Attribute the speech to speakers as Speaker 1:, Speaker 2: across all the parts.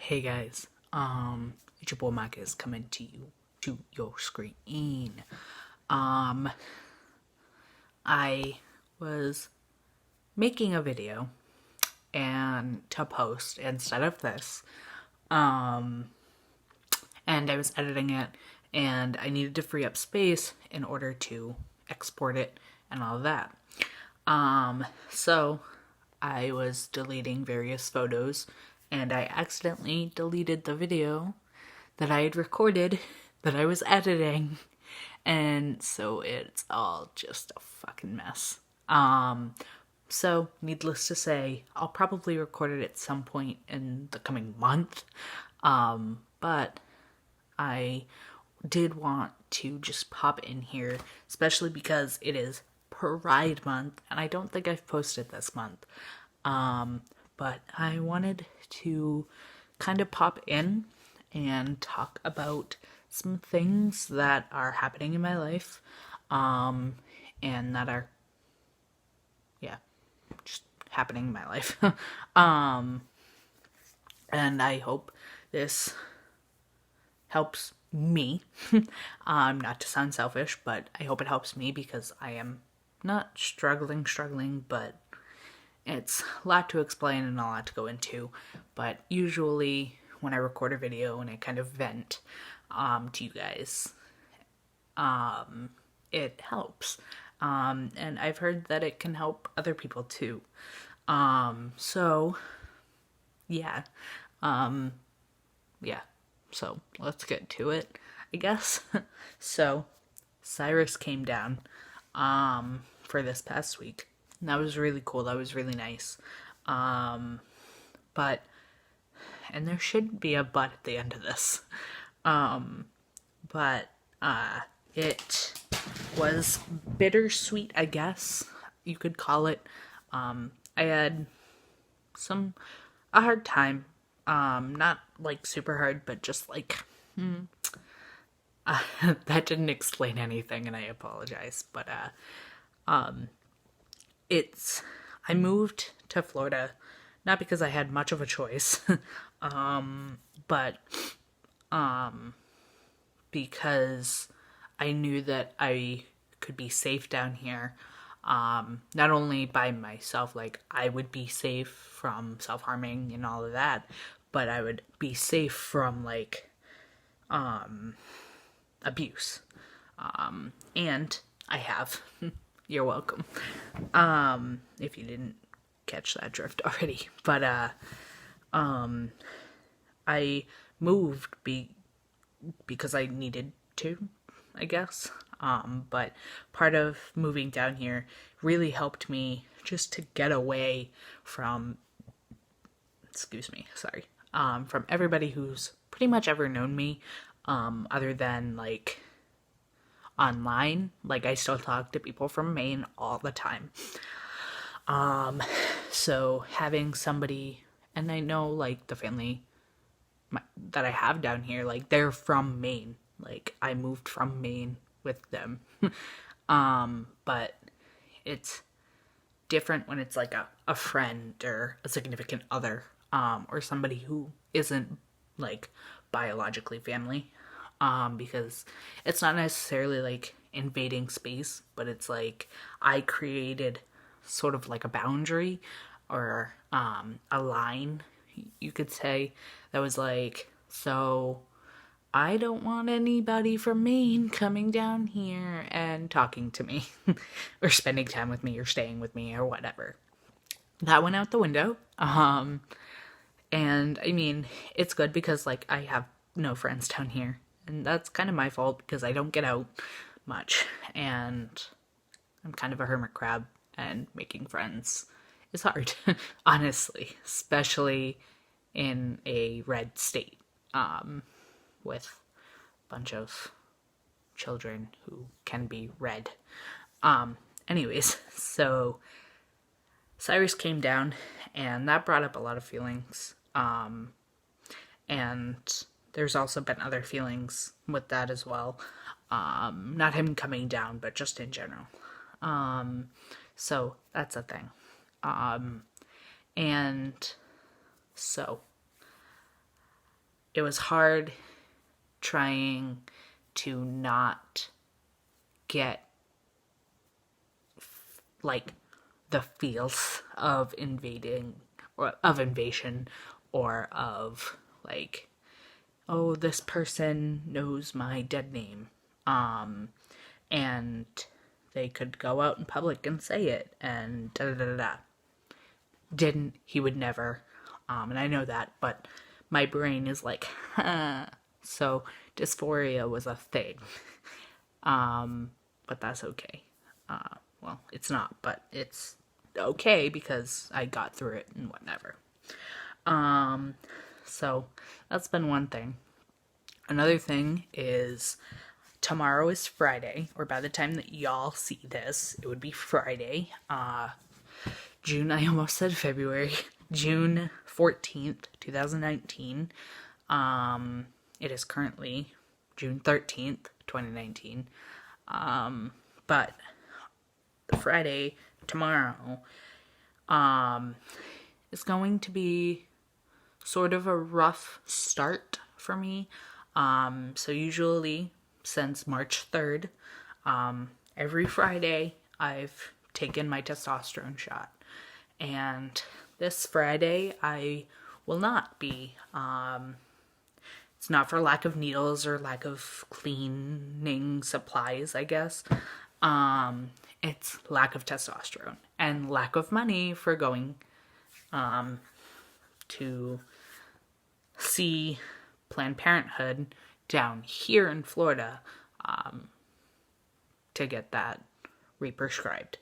Speaker 1: Hey guys, it's your boy Marcus coming to you to your screen. Um, I was making a video and to post instead of this. Um, and I was editing it and I needed to free up space in order to export it and all of that. So I was deleting various photos and I accidentally deleted the video that I had recorded that I was editing. And so it's all just a fucking mess. So needless to say, I'll probably record it at some point in the coming month. But I did want to just pop in here, especially because it is Pride Month, and I don't think I've posted this month. But I wanted to kind of pop in and talk about some things that are happening in my life, and that are, yeah, just happening in my life. And I hope this helps me. Not to sound selfish, but I hope it helps me because I am not struggling, but it's a lot to explain and a lot to go into. But usually when I record a video and I kind of vent to you guys, it helps. And I've heard that it can help other people too. So yeah. Yeah. So let's get to it, I guess. So Cyrus came down for this past week. And that was really cool. That was really nice. But and there should be a but at the end of this. But it was bittersweet, I guess you could call it. I had a hard time. Not like super hard, but just like that didn't explain anything, and I apologize. But it's I moved to Florida not because I had much of a choice, but because I knew that I could be safe down here. Not only by myself, like I would be safe from self-harming and all of that, but I would be safe from like abuse. And I have. You're welcome. If you didn't catch that drift already. But I moved because I needed to, I guess. But part of moving down here really helped me just to get away from, excuse me, sorry, from everybody who's pretty much ever known me, other than like online. Like I still talk to people from Maine all the time. So having somebody, and I know like the family that I have down here, like they're from Maine. Like I moved from Maine with them. But it's different when it's like a friend or a significant other, or somebody who isn't like biologically family. Because it's not necessarily like invading space, but it's like I created sort of like a boundary or a line, you could say, that was like, so I don't want anybody from Maine coming down here and talking to me or spending time with me or staying with me or whatever. That went out the window. And I mean, it's good because like I have no friends down here. And that's kind of my fault because I don't get out much. And I'm kind of a hermit crab, and making friends is hard, honestly, especially in a red state, with a bunch of children who can be red. Anyways, so Cyrus came down, and that brought up a lot of feelings. And there's also been other feelings with that as well. Not him coming down, but just in general. So that's a thing. And so it was hard trying to not get like the feels of invading or of invasion or of like, oh, this person knows my dead name. And they could go out in public and say it and da da da da. Didn't, he would never. And I know that, but my brain is like, so dysphoria was a thing. But that's okay. Well, it's not, but it's okay because I got through it and whatever. So that's been one thing. Another thing is tomorrow is Friday, or by the time that y'all see this, it would be Friday. I almost said February, June 14th, 2019. It is currently June 13th, 2019. But Friday, tomorrow, is going to be sort of a rough start for me. So usually since March 3rd, every Friday I've taken my testosterone shot. And this Friday I will not be. It's not for lack of needles or lack of cleaning supplies, I guess. It's lack of testosterone and lack of money for going to see Planned Parenthood down here in Florida to get that re-prescribed.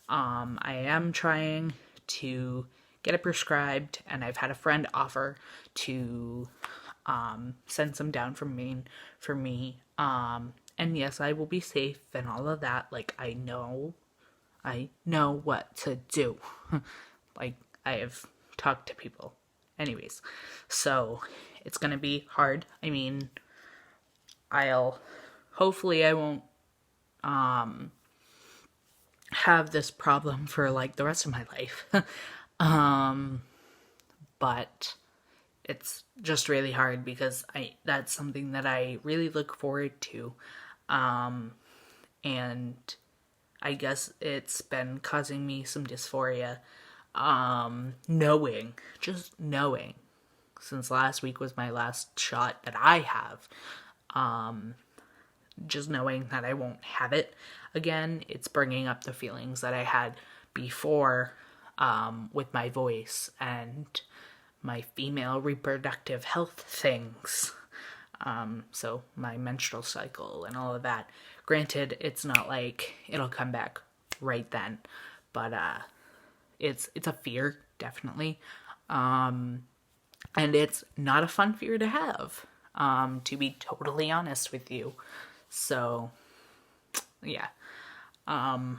Speaker 1: I am trying to get it prescribed, and I've had a friend offer to send some down from Maine for me. And yes, I will be safe and all of that. Like, I know what to do. Like, I have talked to people. Anyways, so it's gonna be hard. I mean, hopefully I won't have this problem for like the rest of my life. But it's just really hard because that's something that I really look forward to. And I guess it's been causing me some dysphoria. Knowing, since last week was my last shot that I have, just knowing that I won't have it again, it's bringing up the feelings that I had before, with my voice and my female reproductive health things. So my menstrual cycle and all of that. Granted, it's not like it'll come back right then, but, it's a fear, definitely. And it's not a fun fear to have, to be totally honest with you. So, yeah. But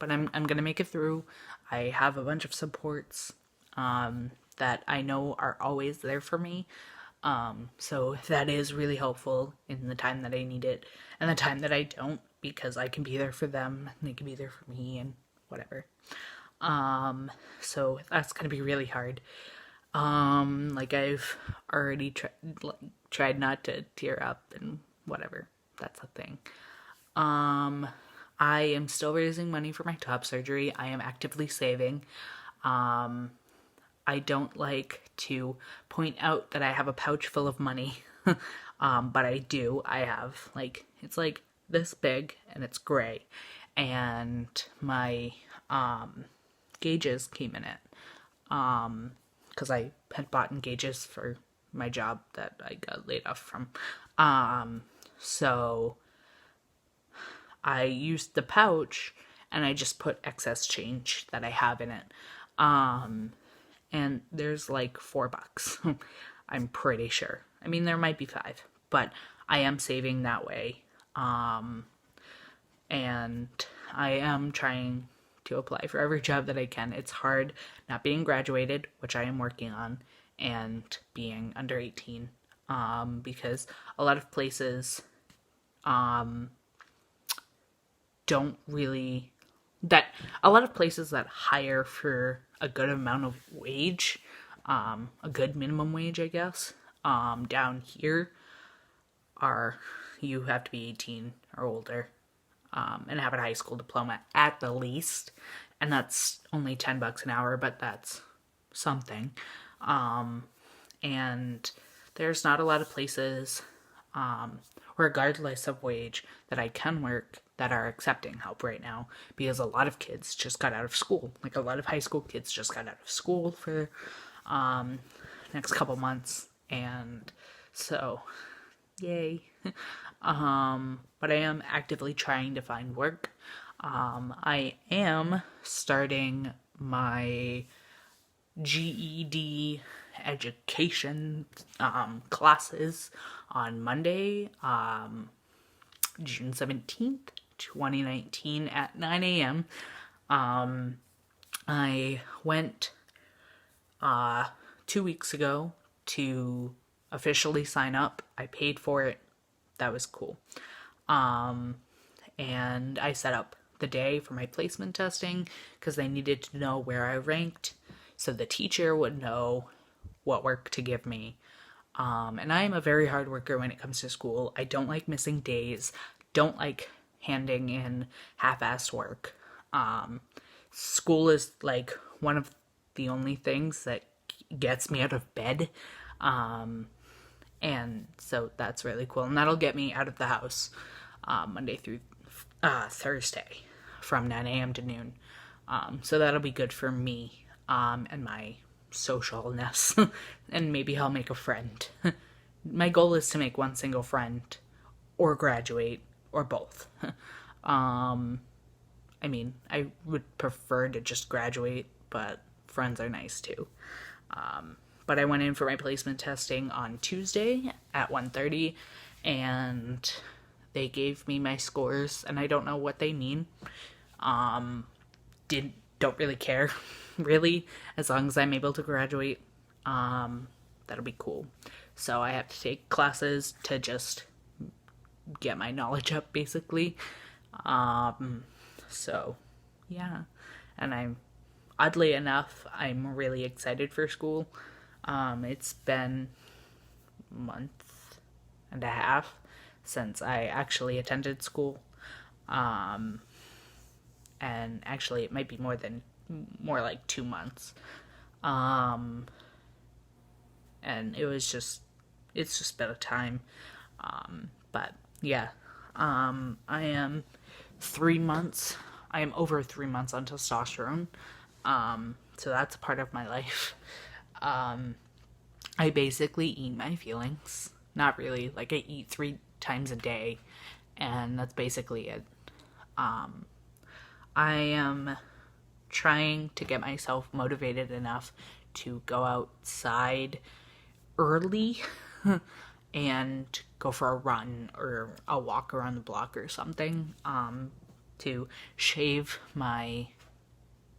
Speaker 1: I'm gonna make it through. I have a bunch of supports, that I know are always there for me. So that is really helpful in the time that I need it and the time that I don't, because I can be there for them and they can be there for me and whatever. So that's gonna be really hard. Like I've already tried not to tear up and whatever. That's a thing. I am still raising money for my top surgery. I am actively saving. I don't like to point out that I have a pouch full of money, but I do. I have, like, it's like this big and it's gray, and my gauges came in it, because I had bought gauges for my job that I got laid off from. So I used the pouch and I just put excess change that I have in it. And there's like $4. I'm pretty sure. I mean, there might be 5, but I am saving that way. And I am trying to apply for every job that I can. It's hard not being graduated, which I am working on, and being under 18. Because a lot of places, don't really, a lot of places that hire for a good amount of wage, a good minimum wage, I guess, Down here are you have to be 18 or older, and have a high school diploma at the least, and that's only $10 an hour, but that's something. And there's not a lot of places, regardless of wage, that I can work that are accepting help right now, because a lot of kids just got out of school. Like, a lot of high school kids just got out of school for next couple months, and so yay. But I am actively trying to find work. I am starting my GED education classes on Monday, June 17th, 2019 at 9 a.m. I went 2 weeks ago to officially sign up. I paid for it. That was cool. And I set up the day for my placement testing because they needed to know where I ranked so the teacher would know what work to give me. And I am a very hard worker when it comes to school. I don't like missing days, don't like handing in half-assed work. School is like one of the only things that gets me out of bed. And so that's really cool. And that'll get me out of the house Monday through Thursday from 9 a.m. to noon. So that'll be good for me and my socialness. And maybe I'll make a friend. My goal is to make one single friend or graduate or both. I mean, I would prefer to just graduate, but friends are nice too. But I went in for my placement testing on Tuesday at 1:30, and they gave me my scores, and I don't know what they mean. Don't really care, really, as long as I'm able to graduate. That'll be cool. So I have to take classes to just get my knowledge up, basically. So yeah, and oddly enough, I'm really excited for school. It's been a month and a half since I actually attended school. And actually it might be more like 2 months. And it's just been a time. But yeah, I am over 3 months on testosterone. So that's a part of my life. I basically eat my feelings. Not really, like I eat 3 times a day, and that's basically it. I am trying to get myself motivated enough to go outside early and go for a run or a walk around the block or something, to shave my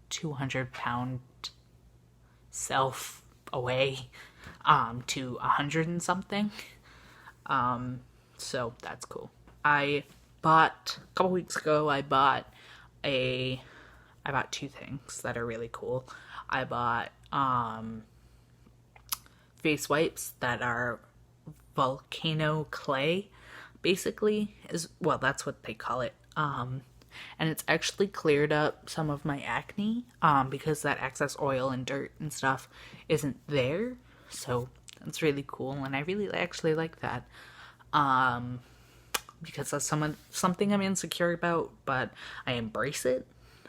Speaker 1: 200-pound self away to 100 and something. So that's cool. A couple weeks ago, I bought 2 things that are really cool. I bought face wipes that are volcano clay, basically, that's what they call it. And it's actually cleared up some of my acne, because that excess oil and dirt and stuff isn't there. So that's really cool, and I really actually like that. Because that's something I'm insecure about, but I embrace it.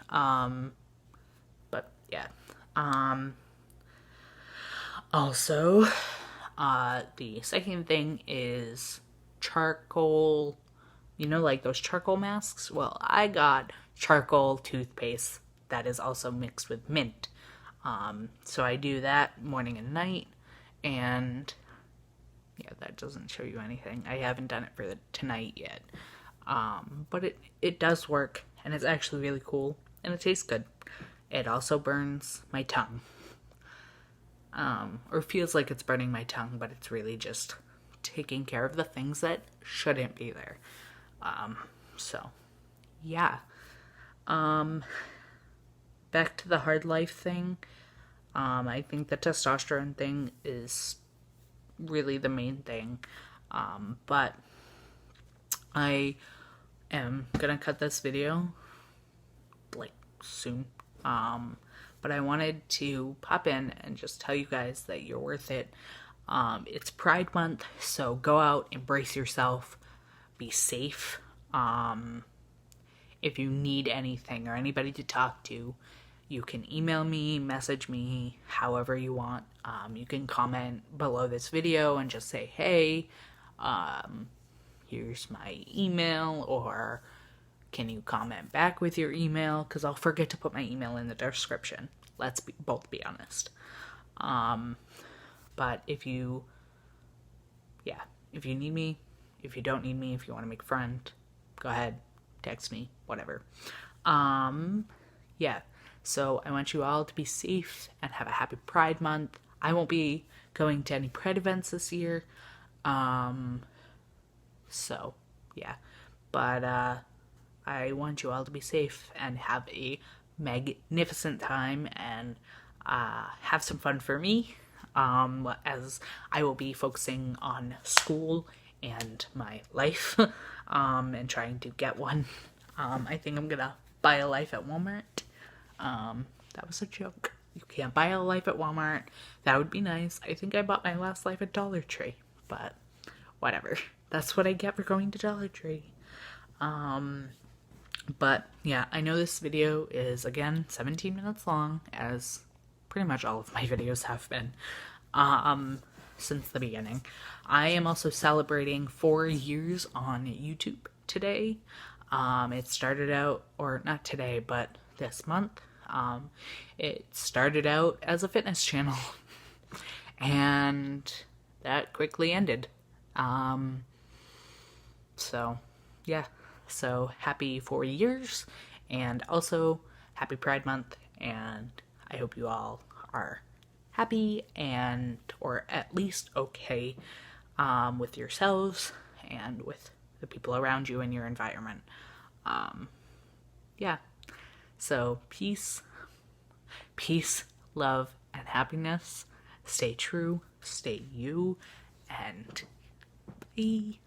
Speaker 1: But yeah. Also, the second thing is charcoal. You know, like those charcoal masks? Well, I got charcoal toothpaste that is also mixed with mint. So I do that morning and night, and yeah, that doesn't show you anything. I haven't done it for tonight yet. But it does work, and it's actually really cool, and it tastes good. It also burns my tongue. Or feels like it's burning my tongue, but it's really just taking care of the things that shouldn't be there. So, yeah. Back to the hard life thing. I think the testosterone thing is really the main thing. But I am gonna cut this video like soon. But I wanted to pop in and just tell you guys that you're worth it. It's Pride Month, so go out, embrace yourself, be safe. If you need anything or anybody to talk to, you can email me, message me, however you want. You can comment below this video and just say, hey, here's my email, or can you comment back with your email? Because I'll forget to put my email in the description. Let's both be honest. But if you need me, if you don't need me, if you want to make a friend, go ahead, text me, whatever. So I want you all to be safe and have a happy Pride Month. I won't be going to any Pride events this year. But I want you all to be safe and have a magnificent time, and have some fun for me, as I will be focusing on school and my life, and trying to get one. I think I'm gonna buy a life at Walmart. That was a joke. You can't buy a life at Walmart. That would be nice. I think I bought my last life at Dollar Tree, but whatever. That's what I get for going to Dollar Tree. But yeah, I know this video is, again, 17 minutes long, as pretty much all of my videos have been, since the beginning. I am also celebrating 4 years on YouTube today. It started out, or not today, but this month. It started out as a fitness channel, and that quickly ended. So happy 4 years, and also happy Pride Month, and I hope you all are happy and, or at least okay, with yourselves and with the people around you and your environment. So peace, love, and happiness. Stay true, stay you, and bye.